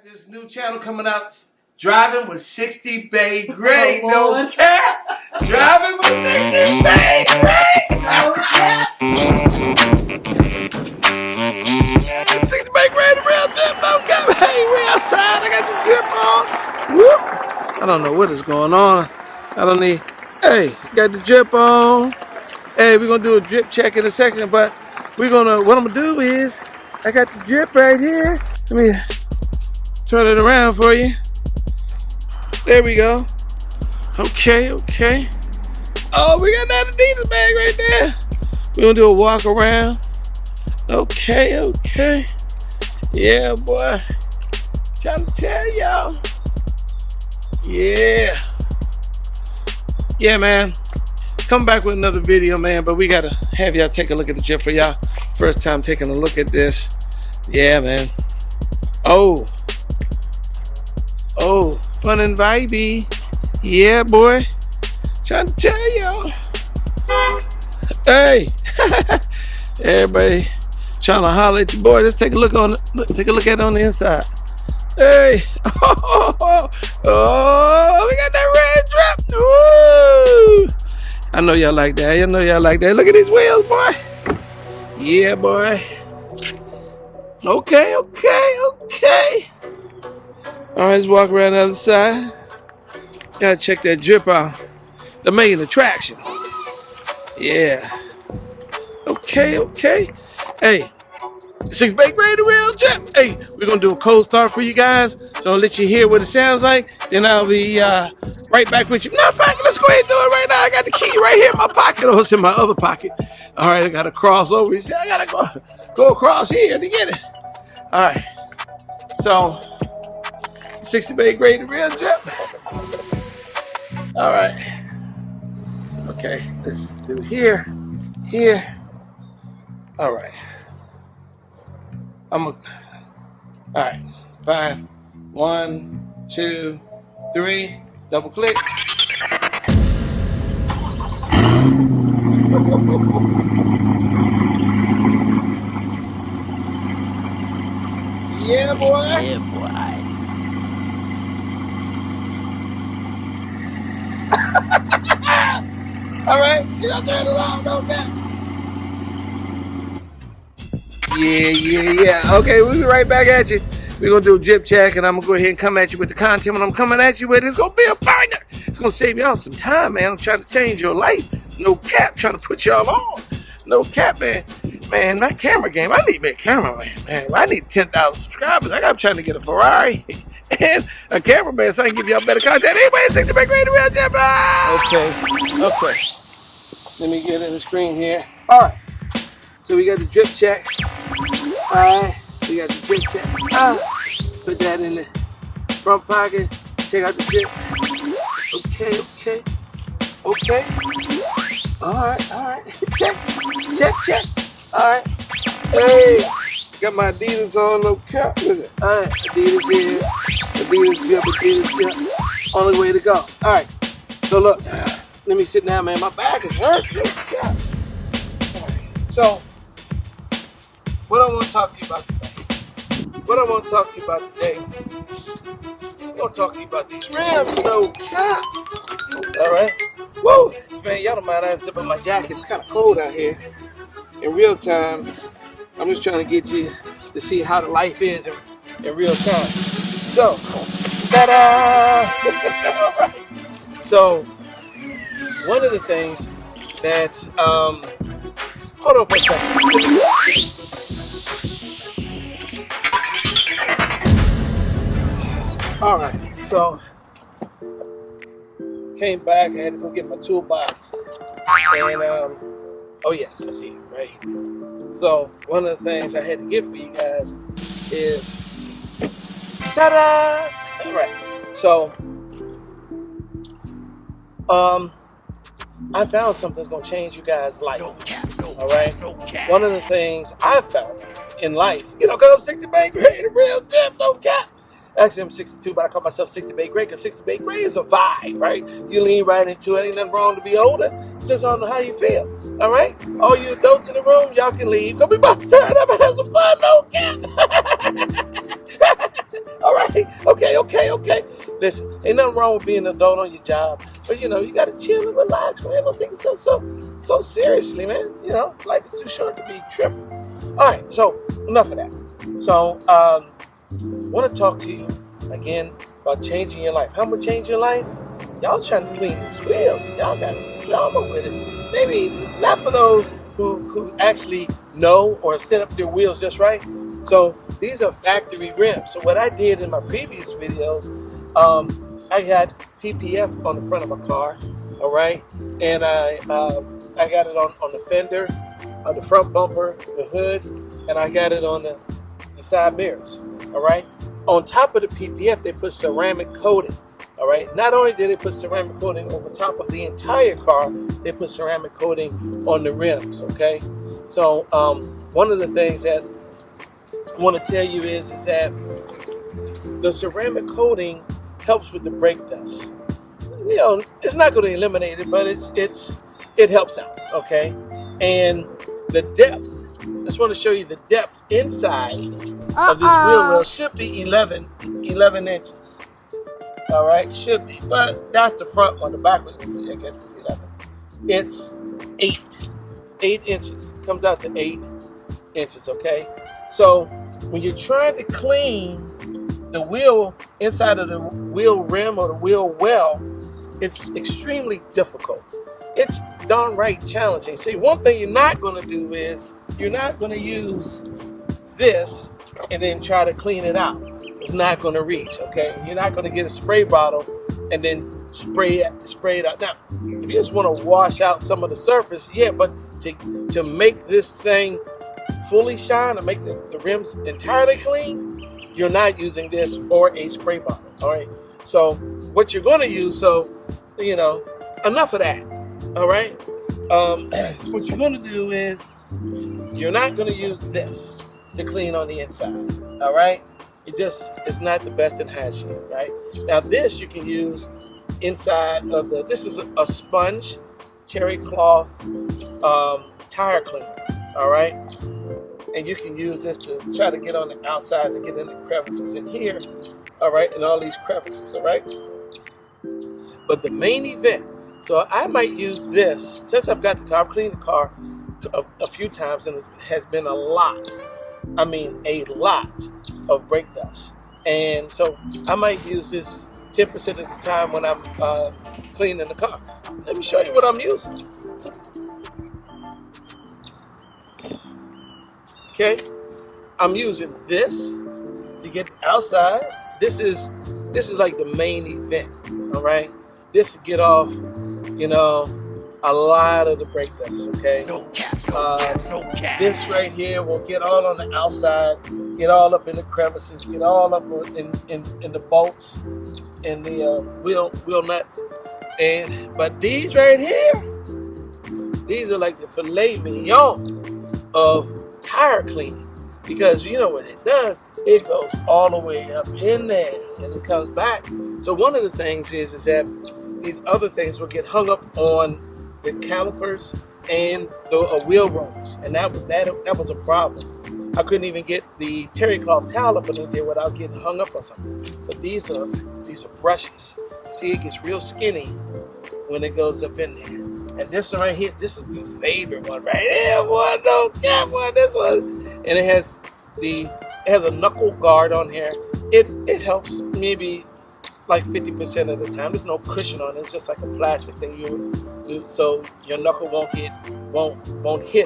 This new channel coming out, Driving with 60 Bay Gray. No cap. Driving with 60 Bay Gray. No cap. 60 Bay Gray, the real drip. No cap. Hey, we outside. I got the drip on. Whoop. I don't know what is going on. I don't need. Hey, got the drip on. Hey, we're gonna do a drip check in a second, but what I'm gonna do is, I got the drip right here. Let me turn it around for you. There we go. Okay. Oh, we got that Adidas bag right there. We're gonna do a walk around. Okay. Yeah, boy. Trying to tell y'all. Yeah, man. Come back with another video, man, but we gotta have y'all take a look at the drip for y'all. First time taking a look at this. Yeah, man. Oh, fun and vibey. Yeah, boy. Trying to tell y'all. Hey, everybody trying to holler at your boy. Let's take a look at it on the inside. Hey, oh, we got that red drip. Woo! I know y'all like that. Look at these wheels, boy. Yeah, boy. Okay. All right, let's walk around the other side. Gotta check that drip out. The main attraction. Yeah. Okay. Hey, 6 Bay Gray, the real drip. Hey, we're gonna do a cold start for you guys, so I'll let you hear what it sounds like. Then I'll be right back with you. No, fact, let's go ahead and do it right now. I got the key right here in my pocket. Oh, it's in my other pocket. All right, I gotta cross over. You see, I gotta go across here to get it. All right. So, 60 Bay Gray, the real drip. All right. Okay, let's do here. All right. All right, fine. 1, 2, 3. Double click. Yeah, boy. All right, you gotta turn it around, don't that? Yeah. Okay, we'll be right back at you. We're gonna do a drip check, and I'm gonna go ahead and come at you with the content. When I'm coming at you with, it's gonna be a banger. It's gonna save y'all some time, man. I'm trying to change your life. No cap, trying to put y'all on. No cap, man. Man, that camera game. I need me a cameraman, man. I need 10,000 subscribers. I'm trying to get a Ferrari and a cameraman so I can give y'all better content. Anyway, 60 Bay Gray, the real drip. Okay. Let me get in the screen here. All right. So we got the drip check. All right. We got the drip check. Put that in the front pocket. Check out the drip. Okay. All right. Check. All right. Hey, got my Adidas on, no cap. Listen. All right. Adidas here. Adidas drip. Only way to go. All right. So look, let me sit down, man. My back is hurting. No cap. All right. So, what I want to talk to you about today. I'm going to talk to you about these rims, no cap. All right. Whoa, man, y'all don't mind I zip up my jacket. It's kind of cold out here. In real time, I'm just trying to get you to see how the life is in real time. So, ta-da! All right. So, one of the things that, hold on for a second. All right, so came back. I had to go get my toolbox, and oh yes, it's here, right here. So one of the things I had to get for you guys is ta-da! All right, so I found something that's gonna change you guys' life. All right, one of the things I found in life, because I'm 60 Bay Gray, the real drip, no cap. Actually, I'm 62, but I call myself 60 Bay Gray because 60 Bay Gray is a vibe, right? You lean right into it. Ain't nothing wrong to be older. It's just on how you feel, all right? All you adults in the room, y'all can leave. Because we about to turn up and have some fun, no cap. All right. Okay. Listen, ain't nothing wrong with being an adult on your job, but you gotta chill and relax, man. Don't take it so seriously, man. Life is too short to be tripping. All right, so enough of that. So, want to talk to you again about changing your life. How I'm gonna change your life? Y'all trying to clean these wheels. Y'all got some drama with it. Maybe not for those who actually know or set up their wheels just right. So these are factory rims. So what I did in my previous videos, I had PPF on the front of my car, all right, and I got it on the fender, on the front bumper, the hood, and I got it on the side mirrors, all right. On top of the PPF, they put ceramic coating. All right. Not only did they put ceramic coating over top of the entire car, they put ceramic coating on the rims. Okay. So one of the things that I want to tell you is that the ceramic coating helps with the brake dust. It's not going to eliminate it, but it helps out. Okay. And the depth. I just want to show you the depth inside of this wheel well should be 11 inches. All right, should be, but that's the front one. The back one, I guess, is 11. It's 8 inches. It comes out to 8 inches. Okay, so when you're trying to clean the wheel inside of the wheel rim or the wheel well, it's extremely difficult. It's darn right challenging. See, one thing you're not going to do is you're not going to use this and then try to clean it out. It's not going to reach, okay? You're not going to get a spray bottle and then spray it out. Now, if you just want to wash out some of the surface, yeah, but to make this thing fully shine, to make the rims entirely clean, you're not using this or a spray bottle, all right? So what you're going to use, enough of that, all right? What you're going to do is you're not going to use this to clean on the inside, all right? It's not the best in hygiene, right? Now this you can use inside of this is a sponge, terry cloth, tire cleaner, all right? And you can use this to try to get on the outsides and get in the crevices in here, all right? And all these crevices, all right? But the main event, so I might use this, since I've got the car, I've cleaned the car a few times and it has been a lot of brake dust. And so I might use this 10% of the time when I'm cleaning the car. Let me show you what I'm using. Okay, I'm using this to get outside. This is like the main event, all right? This will get off, a lot of the brake dust, okay? No cap. This right here will get all on the outside, get all up in the crevices, get all up in the bolts, in the wheel nuts. But these right here, these are like the filet mignon of tire cleaning, because you know what it does, it goes all the way up in there and it comes back. So one of the things is that these other things will get hung up on the calipers and the wheel rolls, and that was a problem. I couldn't even get the terry cloth towel up in there without getting hung up on something. But these are brushes. See, it gets real skinny when it goes up in there. And this one right here, this is my favorite one right here, boy. Don't get one, this one. And it has a knuckle guard on here. It helps maybe like 50% of the time. There's no cushion on it. It's just like a plastic thing. So your knuckle won't hit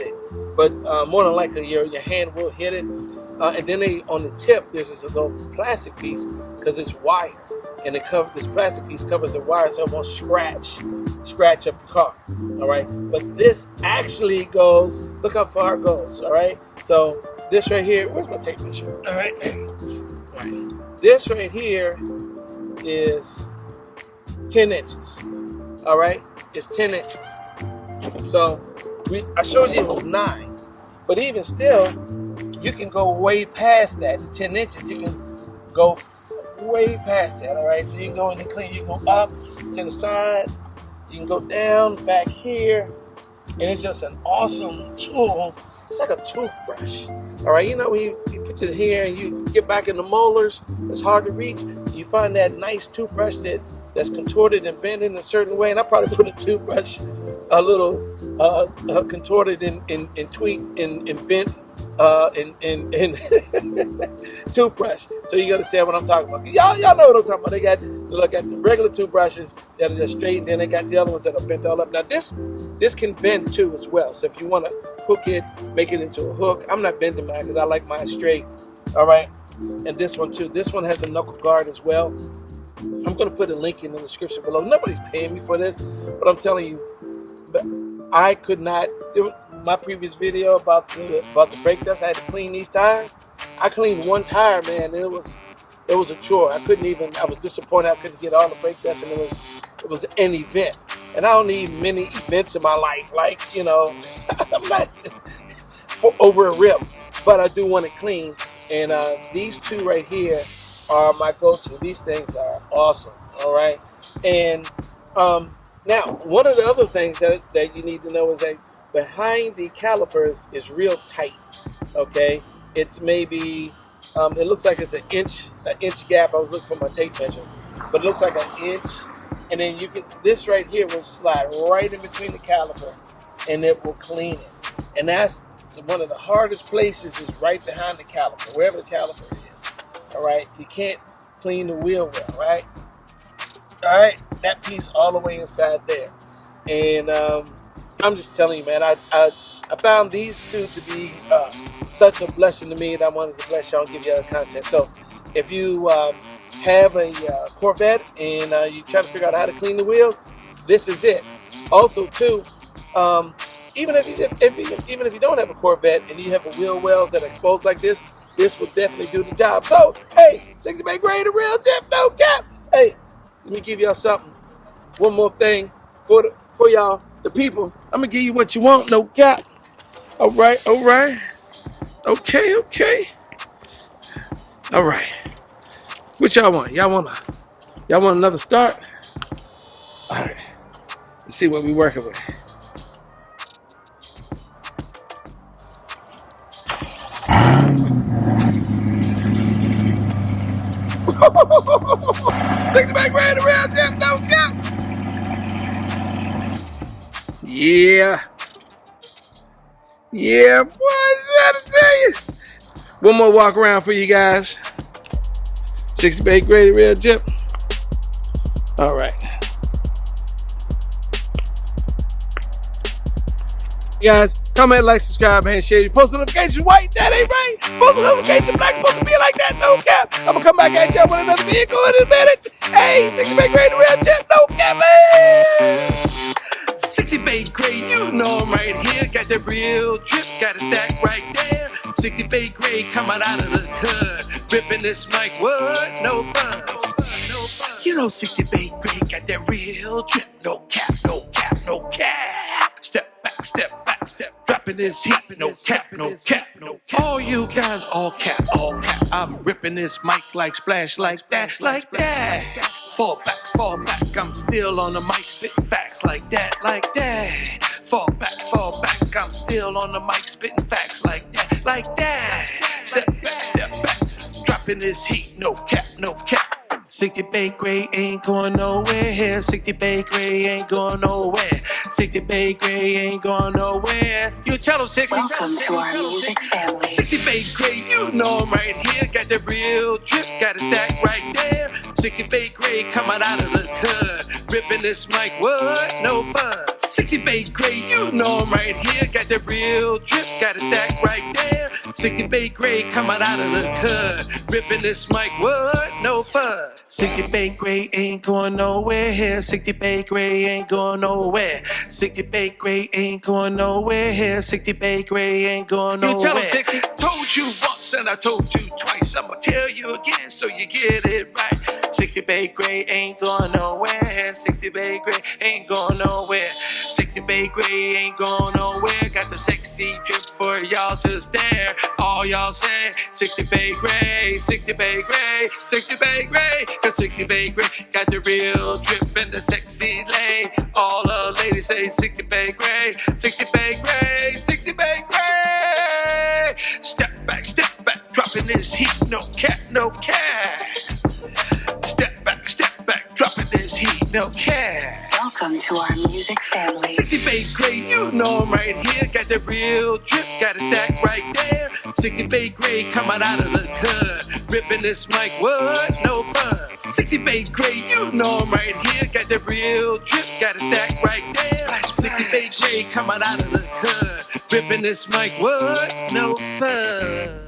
it. But more than likely your hand will hit it. And then on the tip, there's this little plastic piece because it's wire, and this plastic piece covers the wire so it won't scratch up the car. All right. But this actually goes. Look how far it goes. All right. So this right here. Where's my tape measure? All right. All right. This right here is 10 inches. All right, it's 10 inches. So I showed you it was 9, but even still, you can go way past that. 10 inches, you can go way past that. All right, so you can go in and clean. You can go up to the side. You can go down back here, and it's just an awesome tool. It's like a toothbrush. All right, when you it to here and you get back in the molars, it's hard to reach. You find that nice toothbrush that's contorted and bent in a certain way. And I probably put a toothbrush a little contorted and tweaked and bent in toothbrush. So you understand what I'm talking about. Y'all know what I'm talking about. Look at the regular toothbrushes that are just straight, and then they got the other ones that are bent all up. Now this can bend too as well. So if you want to hook it, make it into a hook. I'm not bending mine because I like mine straight. All right. And this one too. This one has a knuckle guard as well. I'm going to put a link in the description below. Nobody's paying me for this, but I'm telling you, I could not do my previous video about the brake dust. I had to clean these tires. I cleaned one tire, man, and it was a chore. I was disappointed I couldn't get all the brake dust, and it was an event. And I don't need many events in my life, like, you know, I'm not over a rim, but I do want it clean. And these two right here are my go-to. These things are awesome, all right? And now, one of the other things that you need to know is that behind the calipers is real tight, okay? It's maybe, it looks like it's an inch gap. I was looking for my tape measure, but it looks like an inch. And then this right here will slide right in between the caliper, and it will clean it. And that's one of the hardest places, is right behind the caliper, wherever the caliper is, all right? You can't clean the wheel well, right? All right, that piece all the way inside there. And I'm just telling you, man, I found these two to be such a blessing to me that I wanted to bless y'all and give you other content. So if you have a Corvette and you try to figure out how to clean the wheels, this is it. Also, too, even if you don't have a Corvette and you have a wheel wells that are exposed like this will definitely do the job. So, hey, 60 bay grade, a real tip, no cap. Hey, let me give y'all something. One more thing for y'all, the people. I'm gonna give you what you want, no cap. All right. Okay. All right. What y'all want? Y'all want another start? All right. Let's see what we working with. Take the back right around there, no cap. Yeah, boy, I gotta tell you. One more walk around for you guys. 60 bay graded rail jip. All right. You guys, comment, like, subscribe, and share. Post notifications white, that ain't right. Post notification black, supposed to be like that, no cap. I'm gonna come back at y'all with another vehicle in a minute. Hey, 60 bay graded rail jip, no cap, man. 60 bay grade, you know I'm right here. Got that real drip, got a stack right there. 60 bay grade coming out of the hood. Ripping this mic, what? No fun. You know 60 bay grade got that real drip. No cap, no cap, no cap. Step back, step back, step. Dropping this heat, no cap, no cap, no cap. All you guys, all cap, all cap. I'm ripping this mic like splash, like that, like that. Fall back, I'm still on the mic, spitting facts like that, like that. Fall back, I'm still on the mic, spitting facts like that, like that. Step back, dropping this heat, no cap, no cap. 60 bay grade ain't going nowhere. 60 bay grade ain't going nowhere. 60 bay grade ain't going nowhere. You tell them 60. Welcome to our music family. 60 bay grade, you know I'm right here. Got the real drip, got a stack right there. 60 bay grade coming out of the hood. Ripping this mic, what? No fun. 60 bay grade, you know I'm right here. Got the real drip, got a stack right there. 60 bay grade coming out of the hood. Ripping this mic, what? No fun. 60 bay grade ain't going nowhere. 60 bay grade ain't going nowhere. 60 bay grade ain't going nowhere. 60 bay grade ain't going nowhere. You tell them 60. Told you once and I told you twice. I'ma tell you again so you get it right. 60 bay grade ain't going nowhere. 60 bay grade ain't going nowhere. 60 bay grade ain't going nowhere. Got the sexy drip for y'all to stare. All y'all say 60 bay grade, 60 bay grade, 60 bay grade. Cause 60 bay grade got the real drip and the sexy lane. All the ladies say 60 bay grade, 60 bay grade, 60 bay grade. Step back, dropping this heat, no cap, no cap. Step back, dropping this heat, no cap. Welcome to our music family. 60 Bay grade, you know I'm right here. Got the real drip, got a stack right there. 60 Bay grade coming out of the hood. Ripping this mic, what? No fun. 60 Bay grade, you know I'm right here. Got the real drip, got a stack right there. 60 Bay grade coming out of the hood. Ripping this mic, what? No fun.